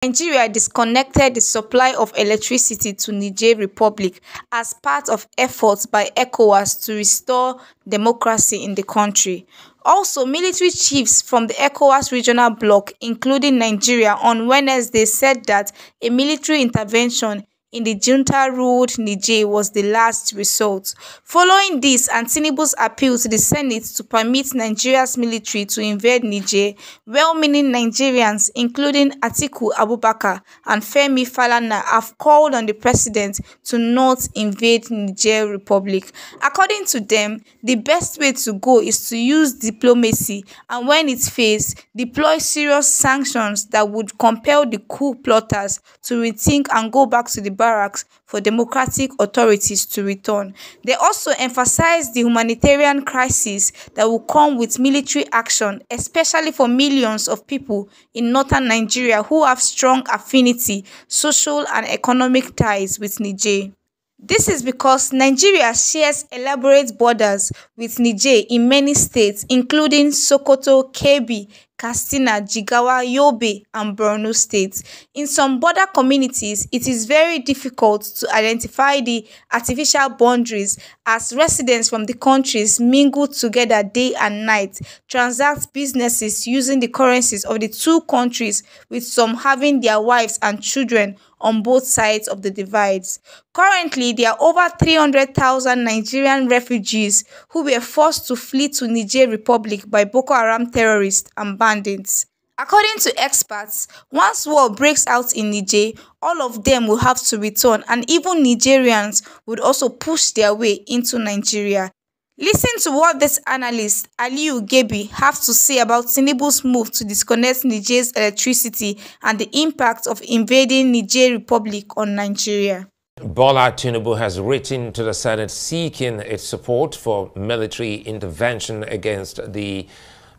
Nigeria disconnected the supply of electricity to Niger Republic as part of efforts by ECOWAS to restore democracy in the country. Also, military chiefs from the ECOWAS regional bloc, including Nigeria, on Wednesday said that a military intervention in the junta-ruled Niger was the last resort. Following this and Tinubu's appeal to the Senate to permit Nigeria's military to invade Niger, well-meaning Nigerians, including Atiku Abubakar and Femi Falana, have called on the president to not invade Niger Republic. According to them, the best way to go is to use diplomacy and, when it fails, deploy serious sanctions that would compel the coup plotters to rethink and go back to the barracks for democratic authorities to return. They also emphasized the humanitarian crisis that will come with military action, especially for millions of people in northern Nigeria who have strong affinity, social and economic ties with Niger. This is because Nigeria shares elaborate borders with Niger in many states, including Sokoto, Kebbi, Katsina, Jigawa, Yobe, and Borno states. In some border communities, it is very difficult to identify the artificial boundaries as residents from the countries mingle together day and night, transact businesses using the currencies of the two countries, with some having their wives and children on both sides of the divides. Currently, there are over 300,000 Nigerian refugees who were forced to flee to Niger Republic by Boko Haram terrorists and bandits. According to experts, once war breaks out in Niger, all of them will have to return, and even Nigerians would also push their way into Nigeria. Listen to what this analyst, Aliyu Gebi, have to say about Tinubu's move to disconnect Niger's electricity and the impact of invading Niger Republic on Nigeria. Bola Tinubu has written to the Senate seeking its support for military intervention against the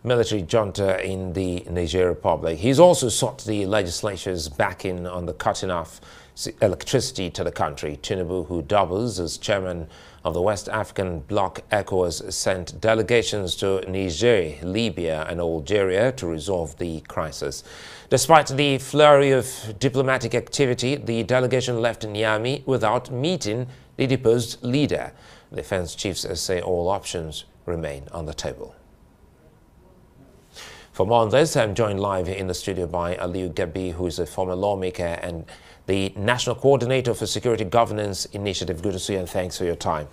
military junta in the Niger Republic. He's also sought the legislature's backing on the cutting off electricity to the country. Tinubu, who doubles as chairman of the West African bloc ECOWAS, sent delegations to Niger, Libya and Algeria to resolve the crisis. Despite the flurry of diplomatic activity, the delegation left Niamey without meeting the deposed leader. Defense chiefs say all options remain on the table. For more on this, I'm joined live in the studio by Aliyu Gebi, who is a former lawmaker and the National Coordinator for Security Governance Initiative. Good to see you and thanks for your time.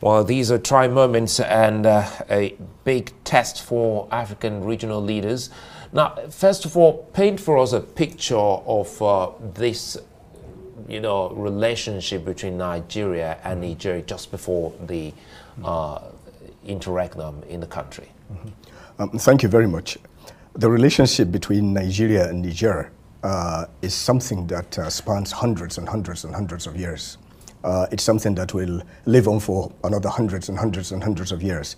Well, these are trying moments and a big test for African regional leaders. Now, first of all, paint for us a picture of this, relationship between Nigeria and Niger just before the interregnum in the country. Thank you very much. The relationship between Nigeria and Niger is something that spans hundreds and hundreds and hundreds of years. It's something that will live on for another hundreds and hundreds and hundreds of years.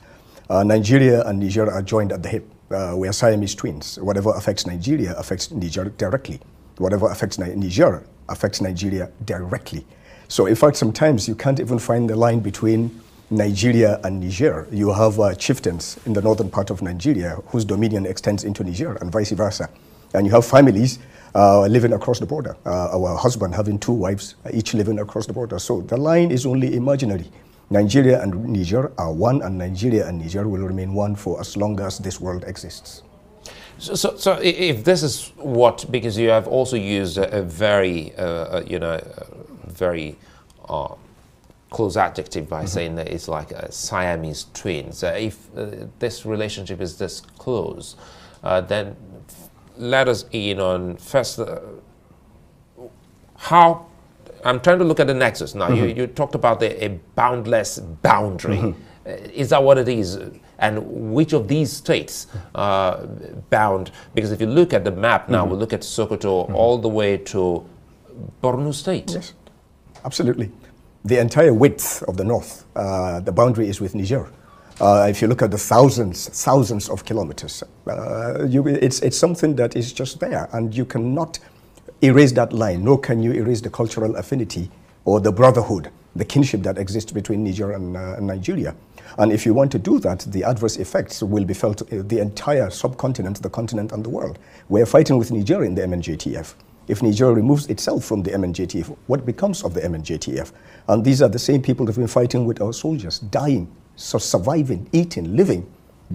Nigeria and Niger are joined at the hip. We are Siamese twins. Whatever affects Nigeria affects Niger directly. Whatever affects Niger affects Nigeria directly. So in fact, sometimes you can't even find the line between Nigeria and Niger. You have chieftains in the northern part of Nigeria whose dominion extends into Niger and vice versa. And you have families living across the border. Our husband having two wives, each living across the border. So the line is only imaginary. Nigeria and Niger are one, and Nigeria and Niger will remain one for as long as this world exists. So if this is what, because you have also used a very, very close adjective by saying that it's like a Siamese twins. If this relationship is this close, then let us in on first how. I'm trying to look at the nexus now. You talked about a boundless boundary. Is that what it is? And which of these states bound? Because if you look at the map now, we look at Sokoto all the way to Borno State. Yes, absolutely. The entire width of the north, the boundary is with Niger. If you look at the thousands of kilometers, it's something that is just there, and you cannot erase that line, nor can you erase the cultural affinity or the brotherhood, the kinship that exists between Niger and Nigeria. And if you want to do that, the adverse effects will be felt the entire subcontinent, the continent and the world. We're fighting with Niger in the MNJTF. If Niger removes itself from the MNJTF, what becomes of the MNJTF? And these are the same people that have been fighting with our soldiers, dying, so surviving, eating, living,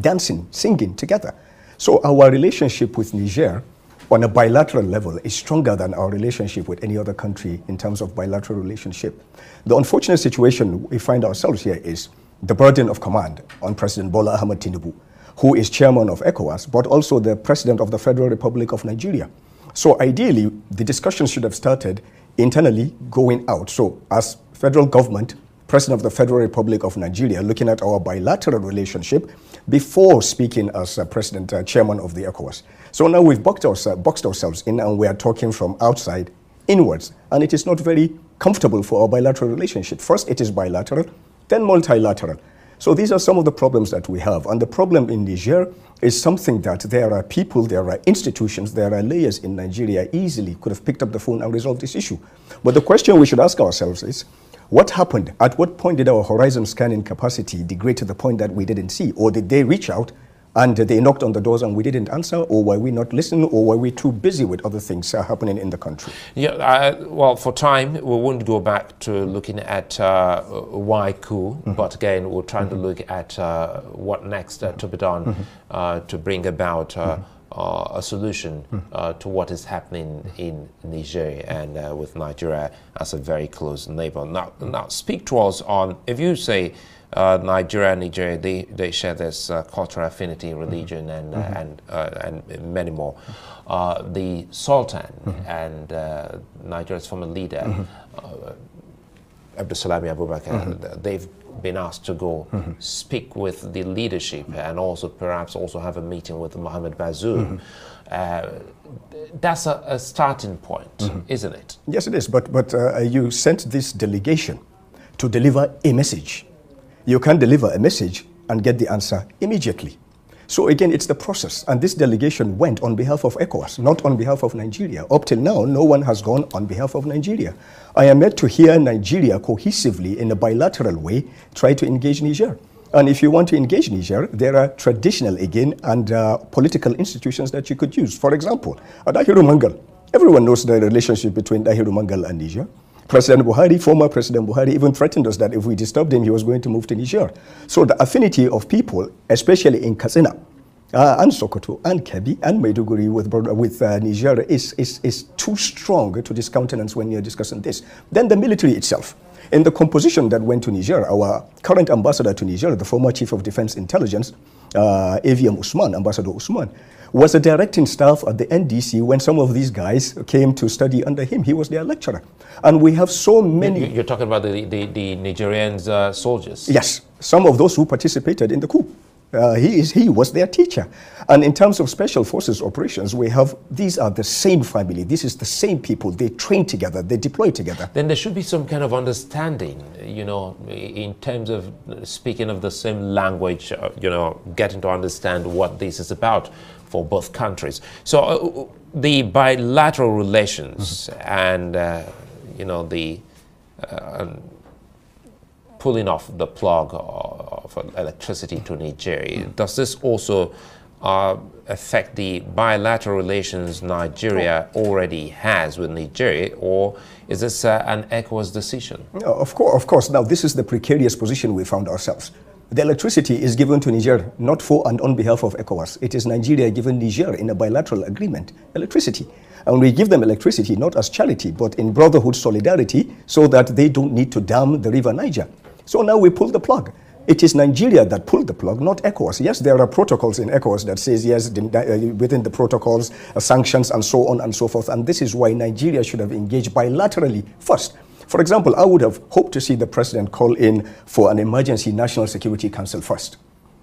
dancing, singing together. So our relationship with Niger on a bilateral level is stronger than our relationship with any other country in terms of bilateral relationship. The unfortunate situation we find ourselves here is the burden of command on President Bola Tinubu, who is chairman of ECOWAS, but also the president of the Federal Republic of Nigeria. So ideally, the discussion should have started internally going out. So as federal government, President of the Federal Republic of Nigeria, looking at our bilateral relationship before speaking as President, Chairman of the ECOWAS. So now we've boxed ourselves in and we are talking from outside inwards. And it is not very comfortable for our bilateral relationship. First, it is bilateral, then multilateral. So these are some of the problems that we have. And the problem in Niger is something that there are people, there are institutions, there are layers in Nigeria easily could have picked up the phone and resolved this issue. But the question we should ask ourselves is, what happened? At what point did our horizon scanning capacity degrade to the point that we didn't see? Or did they reach out and they knocked on the doors and we didn't answer? Or were we not listening? Or were we too busy with other things happening in the country? Yeah, well, for time, we won't go back to looking at why coup, but again, we're trying to look at what next to be done to bring about a solution to what is happening in Niger and with Nigeria as a very close neighbor. Now speak to us on, if you say Nigeria and Nigeria, they share this cultural affinity, religion, and many more. The Sultan and Nigeria's former leader, Abdulsalami Abubakar, they've been asked to go speak with the leadership and also perhaps also have a meeting with Mohamed Bazoum. That's a starting point, isn't it? Yes, it is. But you sent this delegation to deliver a message. You can deliver a message and get the answer immediately. So again, it's the process. And this delegation went on behalf of ECOWAS, not on behalf of Nigeria. Up till now, no one has gone on behalf of Nigeria. I am yet to hear Nigeria cohesively in a bilateral way try to engage Niger. And if you want to engage Niger, there are traditional, again, and political institutions that you could use. For example, Dahiru Mangal. Everyone knows the relationship between Dahiru Mangal and Niger. President Buhari, former President Buhari, even threatened us that if we disturbed him, he was going to move to Niger. So the affinity of people, especially in Katsina, and Sokoto, and Kebbi, and Maiduguri with Niger is too strong to discountenance when you're discussing this. Then the military itself. In the composition that went to Niger, our current ambassador to Niger, the former Chief of Defense Intelligence, AVM Usman, Ambassador Usman, was a directing staff at the NDC when some of these guys came to study under him. He was their lecturer. And we have so many... You're talking about the Nigerian soldiers? Yes, some of those who participated in the coup. He was their teacher. And in terms of special forces operations, we have, these are the same family. This is the same people. They train together. They deploy together. Then there should be some kind of understanding, you know, in terms of speaking of the same language, you know, getting to understand what this is about for both countries. So the bilateral relations and, you know, the pulling off the plug of electricity to Nigeria, does this also affect the bilateral relations Nigeria already has with Nigeria, or is this an ECOWAS decision? Of course. Now, this is the precarious position we found ourselves. The electricity is given to Niger, not for and on behalf of ECOWAS. It is Nigeria giving Niger in a bilateral agreement, electricity. And we give them electricity not as charity, but in brotherhood solidarity, so that they don't need to dam the river Niger. So now we pull the plug. It is Nigeria that pulled the plug, not ECOWAS. Yes, there are protocols in ECOWAS that says, yes, within the protocols, sanctions and so on and so forth. And this is why Nigeria should have engaged bilaterally first. For example, I would have hoped to see the president call in for an emergency National Security Council first,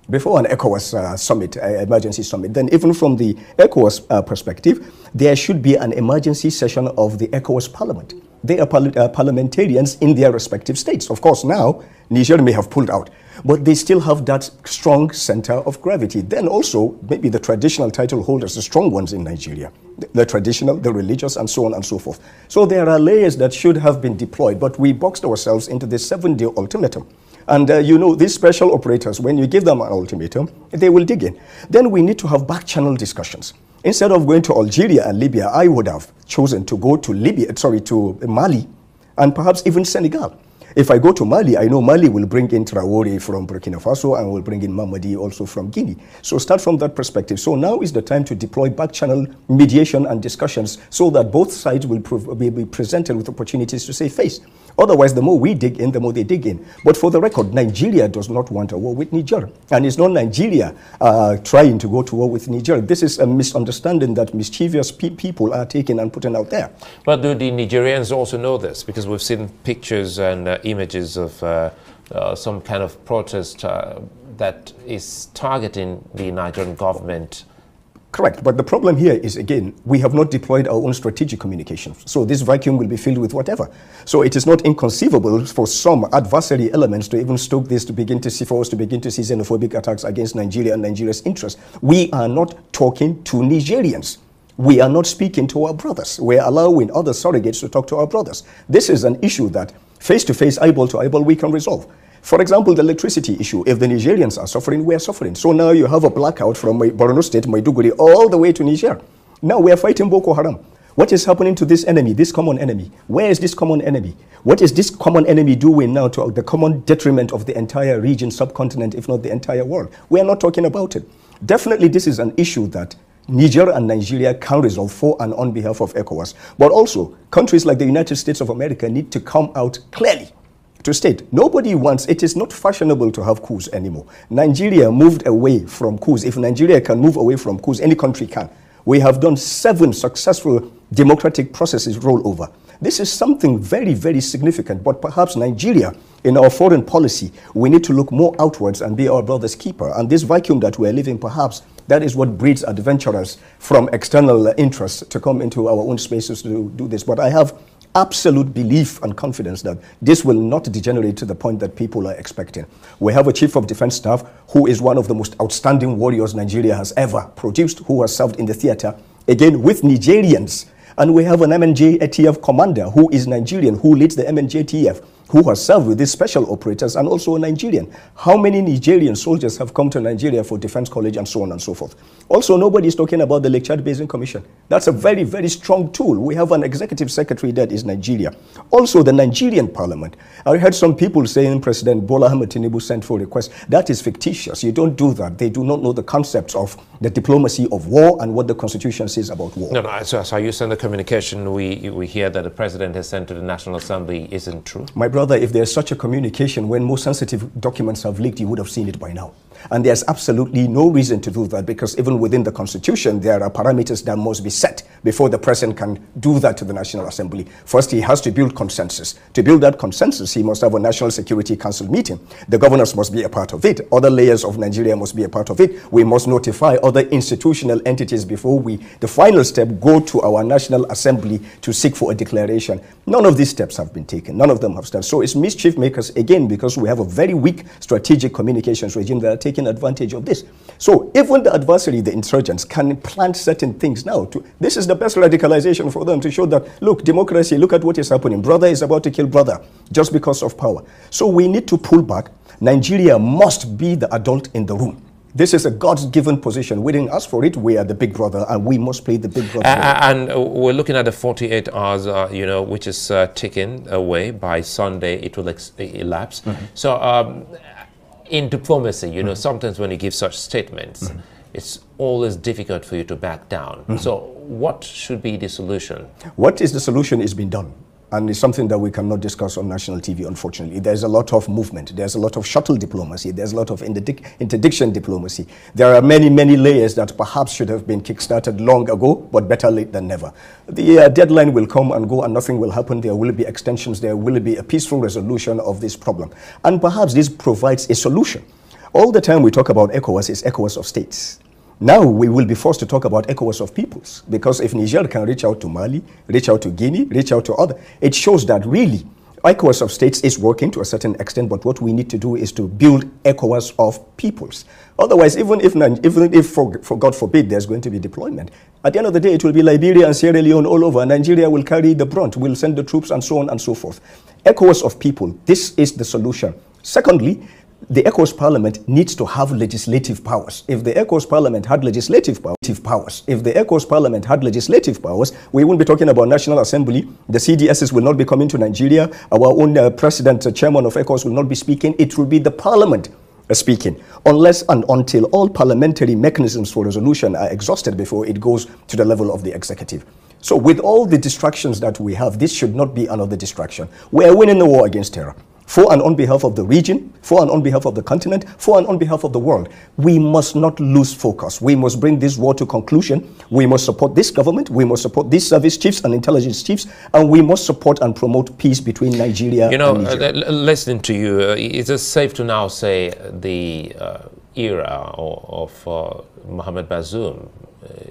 before an ECOWAS summit, emergency summit. Then even from the ECOWAS perspective, there should be an emergency session of the ECOWAS Parliament. They are parliamentarians in their respective states. Of course, now, Niger may have pulled out, but they still have that strong center of gravity. Then also, maybe the traditional title holders, the strong ones in Nigeria, the traditional, the religious, and so on and so forth. So there are layers that should have been deployed, but we boxed ourselves into this 7-day ultimatum. And you know, these special operators, when you give them an ultimatum, they will dig in. Then we need to have back-channel discussions. Instead of going to Algeria and Libya, I would have chosen to go to to Mali, and perhaps even Senegal. If I go to Mali, I know Mali will bring in Traore from Burkina Faso and will bring in Mamadi also from Guinea. So start from that perspective. So now is the time to deploy back-channel mediation and discussions so that both sides will be presented with opportunities to save face. Otherwise, the more we dig in, the more they dig in. But for the record, Nigeria does not want a war with Niger. And it's not Nigeria trying to go to war with Niger. This is a misunderstanding that mischievous people are taking and putting out there. But do the Nigerians also know this? Because we've seen pictures and images of some kind of protest that is targeting the Nigerian government. Correct, but the problem here is, again, we have not deployed our own strategic communications. So this vacuum will be filled with whatever. So it is not inconceivable for some adversary elements to even stoke this, for us to begin to see xenophobic attacks against Nigeria and Nigeria's interests. We are not talking to Nigerians. We are not speaking to our brothers. We are allowing other surrogates to talk to our brothers. This is an issue that face-to-face, eyeball-to-eyeball, we can resolve. For example, the electricity issue. If the Nigerians are suffering, we are suffering. So now you have a blackout from Borno State, Maiduguri, all the way to Niger. Now we are fighting Boko Haram. What is happening to this enemy, this common enemy? Where is this common enemy? What is this common enemy doing now to the common detriment of the entire region, subcontinent, if not the entire world? We are not talking about it. Definitely this is an issue that Niger and Nigeria can resolve for and on behalf of ECOWAS. But also, countries like the United States of America need to come out clearly to state, nobody wants, it is not fashionable to have coups anymore. Nigeria moved away from coups. If Nigeria can move away from coups, any country can. We have done 7 successful democratic processes roll over. This is something very, very significant, but perhaps Nigeria, in our foreign policy, we need to look more outwards and be our brother's keeper. And this vacuum that we're living, perhaps, that is what breeds adventurers from external interests to come into our own spaces to do this. But I have absolute belief and confidence that this will not degenerate to the point that people are expecting. We have a chief of defense staff who is one of the most outstanding warriors Nigeria has ever produced, who has served in the theater, again with Nigerians. And we have an MNJ ATF commander who is Nigerian, who leads the MNJ ATF, who has served with these special operators and also a Nigerian. How many Nigerian soldiers have come to Nigeria for defense college and so on and so forth? Also, nobody is talking about the Lake Chad Basin Commission. That's a very, very strong tool. We have an executive secretary that is Nigeria. Also, the Nigerian parliament. I heard some people saying President Bola Tinubu sent for requests. That is fictitious. You don't do that. They do not know the concepts of the diplomacy of war and what the constitution says about war. No, so you send the communication we hear that the president has sent to the National Assembly isn't true? My brother, if there's such a communication, when most sensitive documents have leaked, you would have seen it by now. And there's absolutely no reason to do that, because even within the Constitution, there are parameters that must be set before the president can do that to the National Assembly. First, he has to build consensus. To build that consensus, he must have a National Security Council meeting. The governors must be a part of it. Other layers of Nigeria must be a part of it. We must notify other institutional entities before the final step, go to our National Assembly to seek for a declaration. None of these steps have been taken. None of them have started. So it's mischief makers, again, because we have a very weak strategic communications regime that are taking advantage of this. So even the adversary, the insurgents, can plant certain things now. This is the best radicalization for them, to show that, look, democracy, look at what is happening. Brother is about to kill brother just because of power. So we need to pull back. Nigeria must be the adult in the room. This is a God-given position. We didn't ask for it. We are the big brother, and we must play the big brother. And we're looking at the 48 hours, which is ticking away. By Sunday, it will elapse. Mm-hmm. So in diplomacy, mm-hmm. Sometimes when you give such statements, mm-hmm. it's always difficult for you to back down. Mm-hmm. So what should be the solution? What is the solution is being done. And it's something that we cannot discuss on national TV, unfortunately. There's a lot of movement. There's a lot of shuttle diplomacy. There's a lot of interdiction diplomacy. There are many, many layers that perhaps should have been kickstarted long ago, but better late than never. The deadline will come and go and nothing will happen. There will be extensions. There will be a peaceful resolution of this problem. And perhaps this provides a solution. All the time we talk about ECOWAS is ECOWAS of states. Now we will be forced to talk about ECOWAS of peoples, because if Niger can reach out to Mali, reach out to Guinea, reach out to other, it shows that really ECOWAS of states is working to a certain extent, but what we need to do is to build ECOWAS of peoples. Otherwise, even if for God forbid, there's going to be deployment, at the end of the day, it will be Liberia and Sierra Leone all over. Nigeria will carry the brunt, will send the troops and so on and so forth. ECOWAS of people, this is the solution. Secondly, the ECOWAS Parliament needs to have legislative powers. If the ECOWAS Parliament had legislative powers, we wouldn't be talking about National Assembly. The CDSs will not be coming to Nigeria. Our own president, chairman of ECOWAS will not be speaking. It will be the Parliament speaking, unless and until all parliamentary mechanisms for resolution are exhausted before it goes to the level of the executive. So with all the distractions that we have, this should not be another distraction. We are winning the war against terror. For and on behalf of the region, for and on behalf of the continent, for and on behalf of the world. We must not lose focus. We must bring this war to conclusion. We must support this government. We must support these service chiefs and intelligence chiefs. And we must support and promote peace between Nigeria and Niger. Listening to you, is it safe to now say the era of Mohamed Bazoum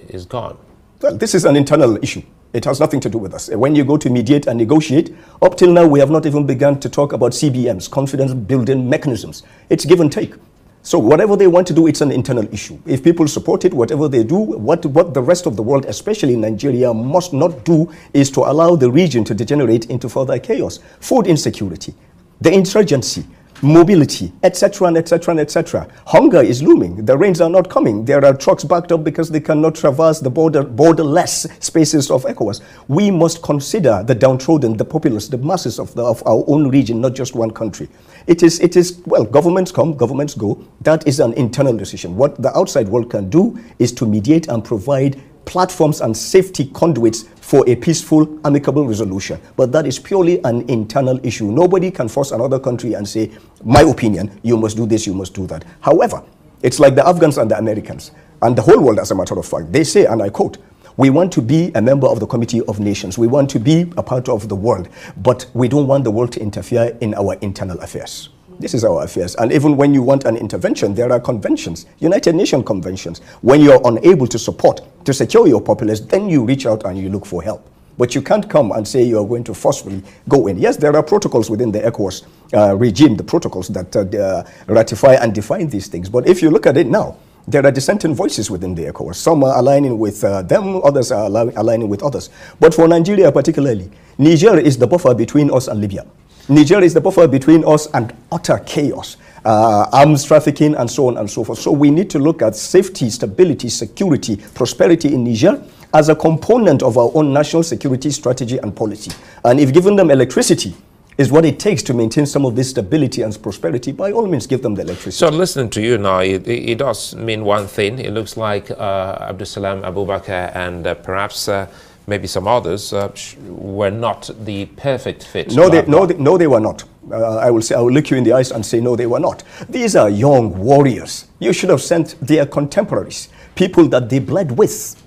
is gone? Well, this is an internal issue. It has nothing to do with us. When you go to mediate and negotiate, up till now, we have not even begun to talk about CBMs, confidence building mechanisms. It's give and take. So whatever they want to do, it's an internal issue. If people support it, whatever they do, what the rest of the world, especially Nigeria, must not do is to allow the region to degenerate into further chaos. Food insecurity, the insurgency, mobility, etc., and etc., and etc. Hunger is looming. The rains are not coming. There are trucks backed up because they cannot traverse the borderless spaces of ECOWAS. We must consider the downtrodden, the populace, the masses of our own region, not just one country. It is, well, governments come, governments go. That is an internal decision. What the outside world can do is to mediate and provide platforms and safety conduits for a peaceful, amicable resolution. But that is purely an internal issue. Nobody can force another country and say, my opinion, you must do this, you must do that. However, it's like the Afghans and the Americans, and the whole world, as a matter of fact. They say, and I quote, we want to be a member of the Committee of Nations. We want to be a part of the world, but we don't want the world to interfere in our internal affairs. This is our affairs. And even when you want an intervention, there are conventions, United Nations conventions. When you're unable to support, to secure your populace, then you reach out and you look for help. But you can't come and say you are going to forcefully go in. Yes, there are protocols within the ECOWAS regime, the protocols that ratify and define these things. But if you look at it now, there are dissenting voices within the ECOWAS. Some are aligning with them, others are aligning with others. But for Nigeria particularly, Niger is the buffer between us and Libya. Niger is the buffer between us and utter chaos, arms trafficking, and so on and so forth. So we need to look at safety, stability, security, prosperity in Niger as a component of our own national security strategy and policy. And if giving them electricity is what it takes to maintain some of this stability and prosperity, by all means give them the electricity. So listening to you now, it does mean one thing. It looks like Abdulsalam Abubakar and perhaps maybe some others were not the perfect fit. No, they were not. I will look you in the eyes and say, no, they were not. These are young warriors. You should have sent their contemporaries, people that they bled with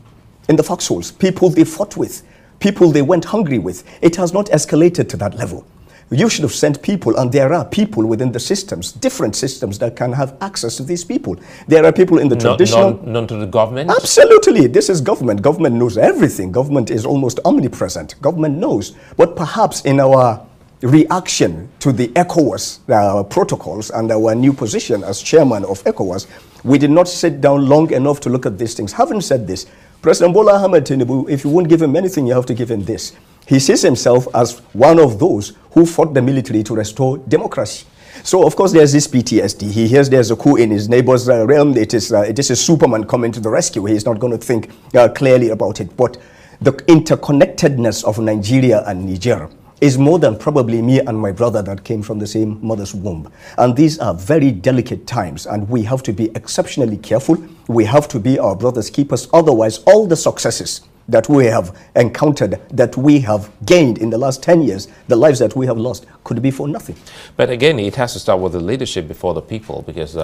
in the foxholes, people they fought with, people they went hungry with. It has not escalated to that level. You should have sent people, and there are people within the systems, different systems that can have access to these people. There are people in the traditional... None to the government? Absolutely. This is government. Government knows everything. Government is almost omnipresent. Government knows. But perhaps in our reaction to the ECOWAS protocols and our new position as chairman of ECOWAS, we did not sit down long enough to look at these things. Having said this, President Bola Tinubu, if you won't give him anything, you have to give him this. He sees himself as one of those who fought the military to restore democracy. So, of course, there's this PTSD. He hears there's a coup in his neighbor's realm. It is a Superman coming to the rescue. He's not going to think clearly about it. But the interconnectedness of Nigeria and Niger is more than probably me and my brother that came from the same mother's womb. And these are very delicate times, and we have to be exceptionally careful. We have to be our brother's keepers. Otherwise, all the successes that we have encountered, that we have gained in the last 10 years, the lives that we have lost, could be for nothing. But again, it has to start with the leadership before the people, because,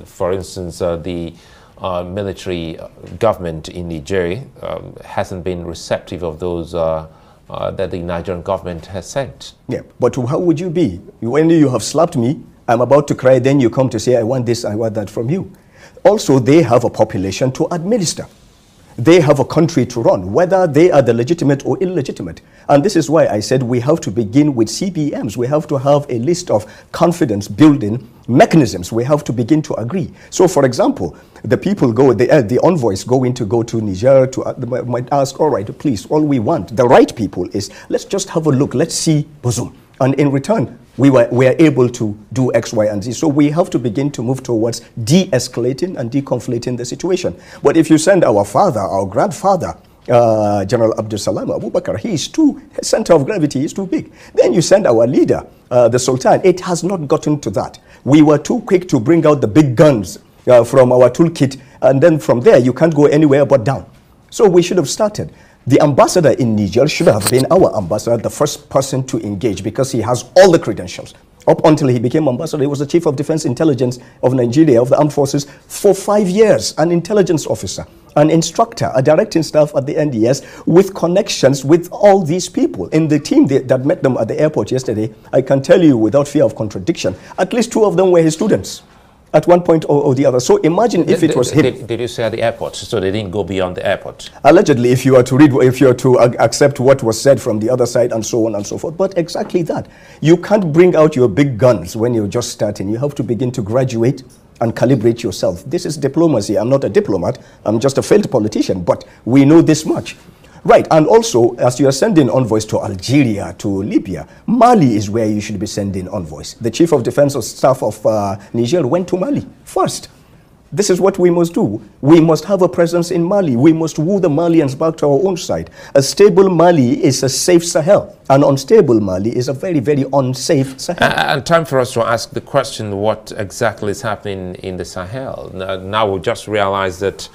for instance, the military government in Nigeria hasn't been receptive of those that the Nigerian government has sent. Yeah, but how would you be? When you have slapped me, I'm about to cry, then you come to say, I want this, I want that from you. Also, they have a population to administer. They have a country to run, whether they are the legitimate or illegitimate. And this is why I said we have to begin with CBMs. We have to have a list of confidence building mechanisms. We have to begin to agree. So, for example, the people the envoys go to Niger might ask, all right, please, all we want, the right people is, let's just have a look, let's see Bazoum. And in return, we were able to do X, Y, and Z. So we have to begin to move towards de-escalating and deconflicting the situation. But if you send our father, our grandfather, General Abdul Salam Abubakar, his center of gravity is too big. Then you send our leader, the Sultan. It has not gotten to that. We were too quick to bring out the big guns from our toolkit, and then from there you can't go anywhere but down. So we should have started. The ambassador in Niger should have been our ambassador, the first person to engage, because he has all the credentials. Up until he became ambassador, he was the chief of defense intelligence of Nigeria, of the armed forces, for 5 years, an intelligence officer, an instructor, a directing staff at the NDS, with connections with all these people. In the team that met them at the airport yesterday, I can tell you without fear of contradiction, at least 2 of them were his students at one point or the other. So imagine if it was him. Did you say at the airport? So they didn't go beyond the airport? Allegedly, if you are to accept what was said from the other side and so on and so forth. But exactly that. You can't bring out your big guns when you're just starting. You have to begin to graduate and calibrate yourself. This is diplomacy. I'm not a diplomat. I'm just a failed politician. But we know this much. Right, and also, as you are sending envoys to Algeria, to Libya, Mali is where you should be sending envoys. The chief of defense staff of Niger went to Mali first. This is what we must do. We must have a presence in Mali. We must woo the Malians back to our own side. A stable Mali is a safe Sahel. An unstable Mali is a very, very unsafe Sahel. And time for us to ask the question, what exactly is happening in the Sahel? Now we've just realized that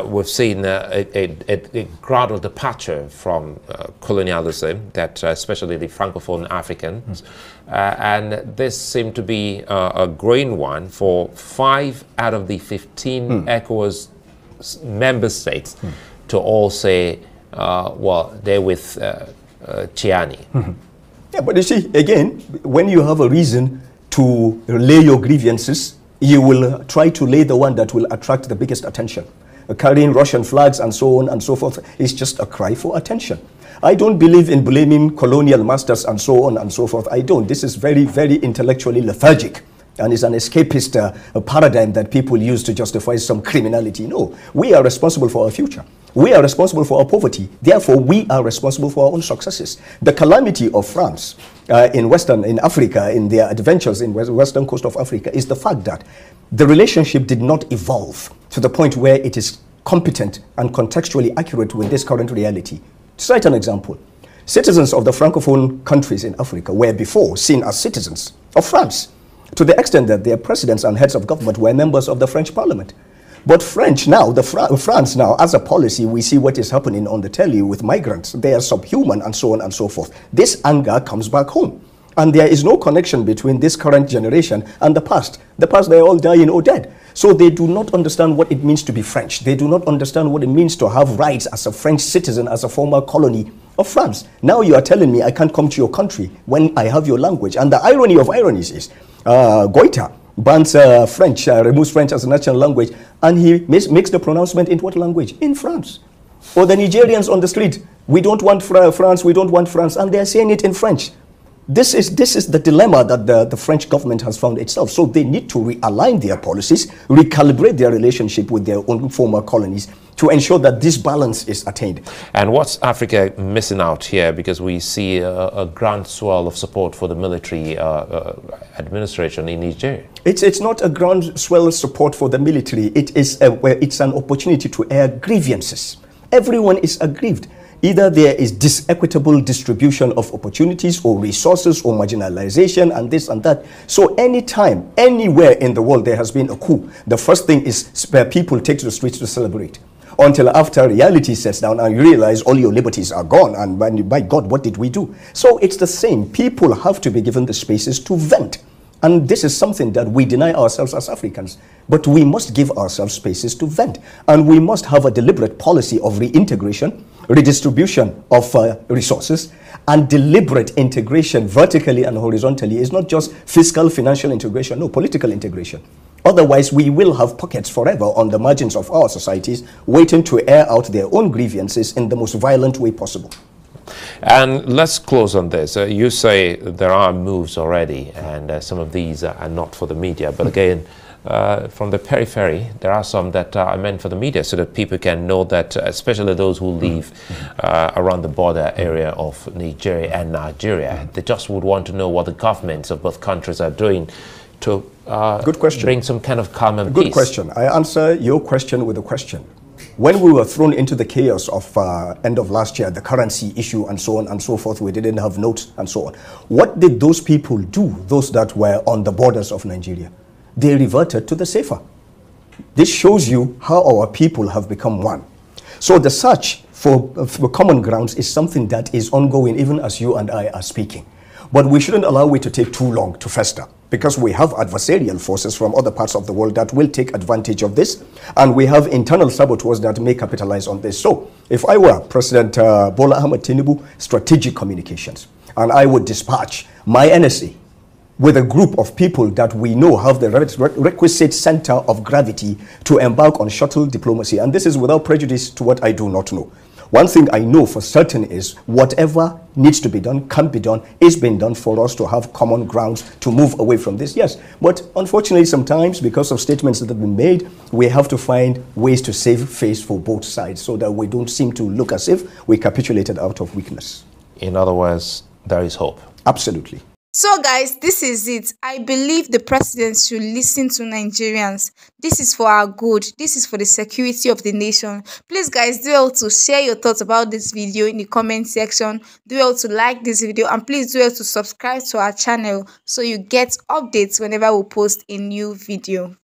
we've seen a gradual departure from colonialism, that especially the Francophone Africans, and this seemed to be a growing one for 5 out of the 15 ECOWAS member states to all say, well, they're with Chiani. Yeah, but you see, again, when you have a reason to lay your grievances, you will try to lay the one that will attract the biggest attention. Carrying Russian flags and so on and so forth is just a cry for attention. I don't believe in blaming colonial masters and so on and so forth. I don't. This is very, very intellectually lethargic, and it's an escapist paradigm that people use to justify some criminality. No, we are responsible for our future. We are responsible for our poverty. Therefore, we are responsible for our own successes. The calamity of France in Africa, in their adventures in western coast of Africa, is the fact that the relationship did not evolve to the point where it is competent and contextually accurate with this current reality. To cite an example, citizens of the Francophone countries in Africa were before seen as citizens of France, to the extent that their presidents and heads of government were members of the French parliament. But France now, as a policy, we see what is happening on the telly with migrants. They are subhuman and so on and so forth. This anger comes back home. And there is no connection between this current generation and the past. The past, they're all dying or dead. So they do not understand what it means to be French. They do not understand what it means to have rights as a French citizen, as a former colony of France. Now you are telling me I can't come to your country when I have your language. And the irony of ironies is, Goita bans French, removes French as a national language, and he makes the pronouncement in what language? In France. Or the Nigerians on the street, we don't want France, we don't want France, and they're saying it in French. This is the dilemma that the French government has found itself. So they need to realign their policies, recalibrate their relationship with their own former colonies to ensure that this balance is attained. And what's Africa missing out here? Because we see a groundswell of support for the military administration in Niger. It's not a groundswell support for the military. It's an opportunity to air grievances. Everyone is aggrieved. Either there is disequitable distribution of opportunities or resources or marginalization and this and that. So anytime, anywhere in the world there has been a coup, the first thing is where people take to the streets to celebrate. Until after reality sets down and you realize all your liberties are gone, and by God, what did we do? So it's the same. People have to be given the spaces to vent. And this is something that we deny ourselves as Africans. But we must give ourselves spaces to vent. And we must have a deliberate policy of reintegration, redistribution of resources, and deliberate integration vertically and horizontally. Is not just fiscal, financial integration, no, political integration. Otherwise, we will have pockets forever on the margins of our societies waiting to air out their own grievances in the most violent way possible. And let's close on this. You say there are moves already, and some of these are not for the media. But again, from the periphery. There are some that are meant for the media so that people can know that, especially those who live around the border area of Nigeria and Nigeria, they just would want to know what the governments of both countries are doing to Good question. bring some kind of calm and Good peace. question. I answer your question with a question. When we were thrown into the chaos of end of last year, the currency issue and so on and so forth, we didn't have notes and so on. What did those people do, those that were on the borders of Nigeria? They reverted to the safer. This shows you how our people have become one. So the search for common grounds is something that is ongoing even as you and I are speaking. But we shouldn't allow it to take too long to fester, because we have adversarial forces from other parts of the world that will take advantage of this, and we have internal saboteurs that may capitalize on this. So if I were President Bola Tinubu, strategic communications, and I would dispatch my NSA with a group of people that we know have the requisite center of gravity to embark on shuttle diplomacy. And this is without prejudice to what I do not know. One thing I know for certain is whatever needs to be done, can be done, is being done for us to have common grounds to move away from this. Yes, but unfortunately sometimes because of statements that have been made, we have to find ways to save face for both sides so that we don't seem to look as if we capitulated out of weakness. In other words, there is hope. Absolutely. So guys, this is it. I believe the president should listen to Nigerians. This is for our good. This is for the security of the nation. Please guys, do well to share your thoughts about this video in the comment section. Do well to like this video, and please do well to subscribe to our channel so you get updates whenever we post a new video.